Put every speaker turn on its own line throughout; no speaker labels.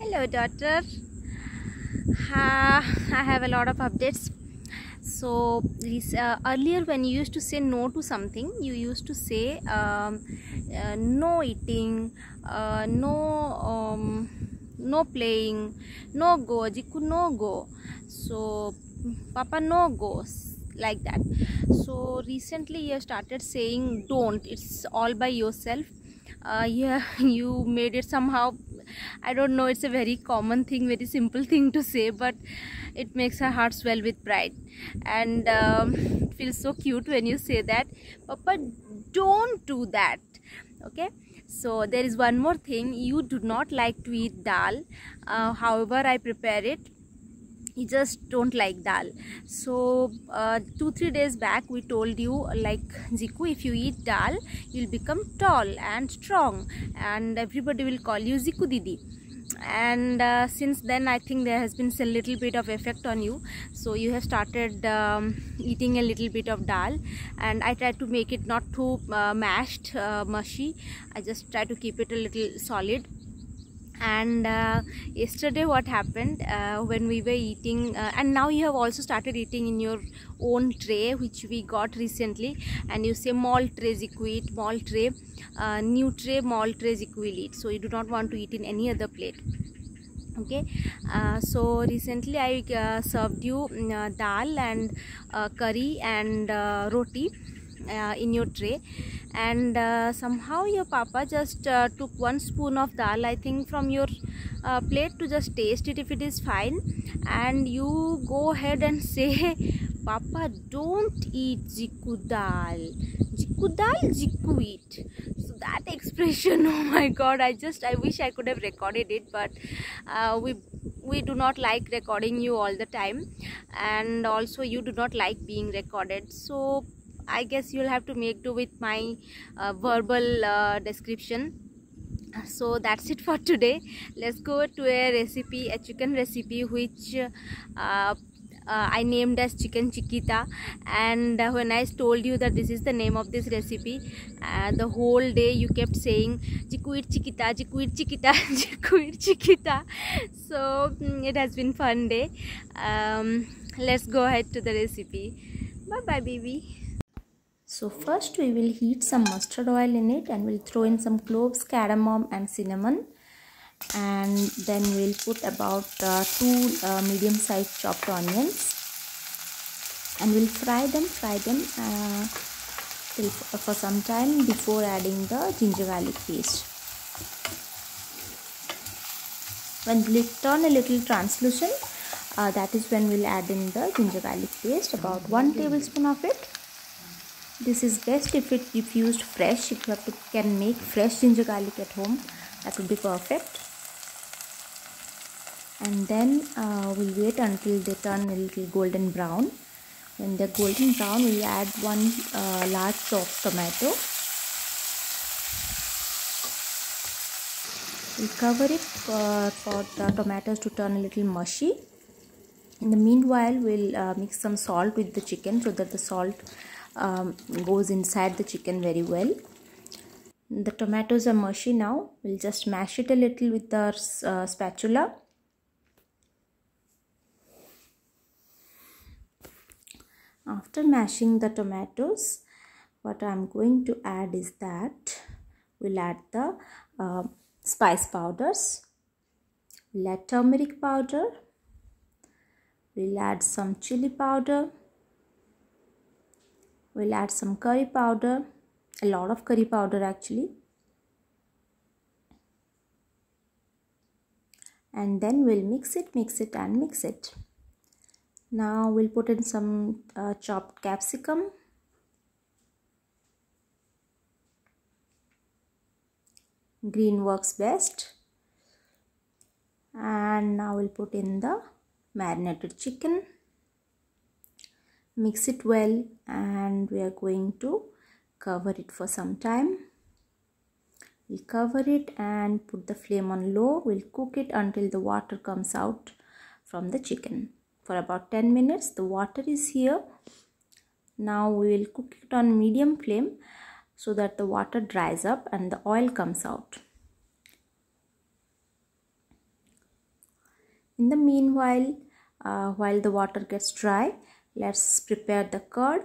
Hello, daughter. I have a lot of updates. So, earlier, when you used to say no to something, you used to say no eating, no playing, no go, Jiku no go. So, Papa no goes, like that. So, recently, you have started saying don't. It's all by yourself. Yeah, you made it somehow. I don't know, it's a very common thing, very simple thing to say, but it makes her heart swell with pride. And it feels so cute when you say that. Papa, don't do that. Okay, so there is one more thing. You do not like to eat dal. However, I prepare it. You just don't like dal. So 2-3 days back we told you, like, Ziku, if you eat dal you'll become tall and strong and everybody will call you Ziku Didi. And since then I think there has been a little bit of effect on you, so you have started eating a little bit of dal. And I try to make it not too mashed, mushy. I just try to keep it a little solid. And yesterday what happened, when we were eating, and now you have also started eating in your own tray which we got recently, and you say mall tray Ziku eat, mall tray, new tray, mall tray Ziku will eat. So you do not want to eat in any other plate. Okay, so recently I served you dal and curry and roti in your tray, and somehow your papa just took 1 spoon of dal, I think, from your plate to just taste it if it is fine, and you go ahead and say, Papa, don't eat Jiku dal, Jiku eat. So that expression, oh my god, I wish I could have recorded it, but we do not like recording you all the time, and also you do not like being recorded, so I guess you'll have to make do with my verbal description. So that's it for today. Let's go to a recipe, a chicken recipe, which I named as Chicken Chiquita. And when I told you that this is the name of this recipe, the whole day you kept saying Chiku eat Chiquita, Chiku eat Chiquita, Chiku eat Chiquita. So it has been fun day. Let's go ahead to the recipe. Bye bye, baby. So first we will heat some mustard oil in it, and we'll throw in some cloves, cardamom and cinnamon, and then we'll put about 2 medium-sized chopped onions, and we'll fry them for some time before adding the ginger garlic paste. When they turn a little translucent, that is when we'll add in the ginger garlic paste, about 1 tablespoon of it. This is best if used fresh. If you can make fresh ginger garlic at home, that would be perfect. And then we'll wait until they turn a little golden brown. When they're golden brown, we'll add 1 large chopped tomato. We'll cover it for the tomatoes to turn a little mushy. In the meanwhile, we'll mix some salt with the chicken so that the salt goes inside the chicken very well. The tomatoes are mushy now. We'll just mash it a little with our spatula. After mashing the tomatoes, what I'm going to add is that we'll add the spice powders. We'll add turmeric powder. We'll add some chilli powder. We'll add some curry powder, a lot of curry powder actually. And then we'll mix it. Now we'll put in some chopped capsicum. Green works best. And now we'll put in the marinated chicken. Mix it well, and we are going to cover it for some time. We'll cover it and put the flame on low. We'll cook it until the water comes out from the chicken. For about 10 minutes, the water is here. Now we will cook it on medium flame so that the water dries up and the oil comes out.
In the meanwhile, while the water gets dry, let's prepare the curd.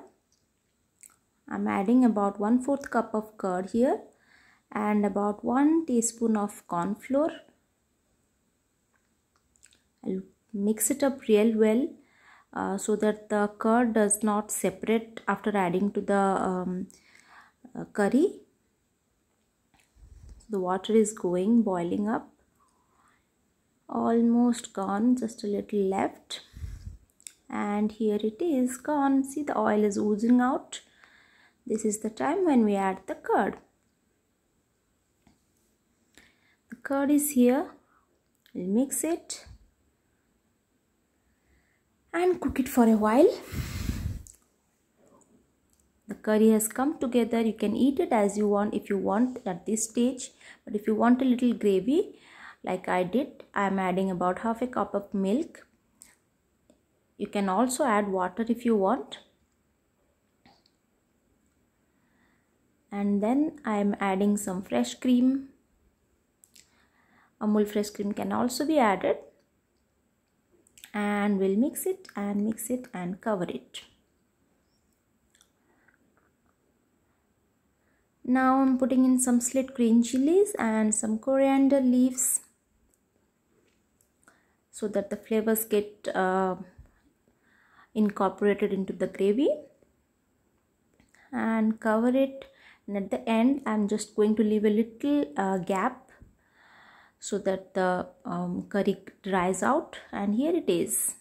I'm adding about 1/4 cup of curd here and about 1 teaspoon of corn flour. I'll mix it up real well so that the curd does not separate after adding to the curry. The water is boiling up. Almost gone, just a little left. And here it is gone. See, the oil is oozing out. This is the time when we add the curd. The curd is here. We'll mix it and cook it for a while. The curry has come together. You can eat it as you want if you want at this stage, but if you want a little gravy like I did, I am adding about 1/2 cup of milk. You can also add water if you want. And then I am adding some fresh cream. Amul fresh cream can also be added. And we'll mix it and cover it. Now I'm putting in some slit green chilies and some coriander leaves so that the flavors get incorporated into the gravy, and cover it. And at the end, I'm just going to leave a little gap so that the curry dries out. And here it is.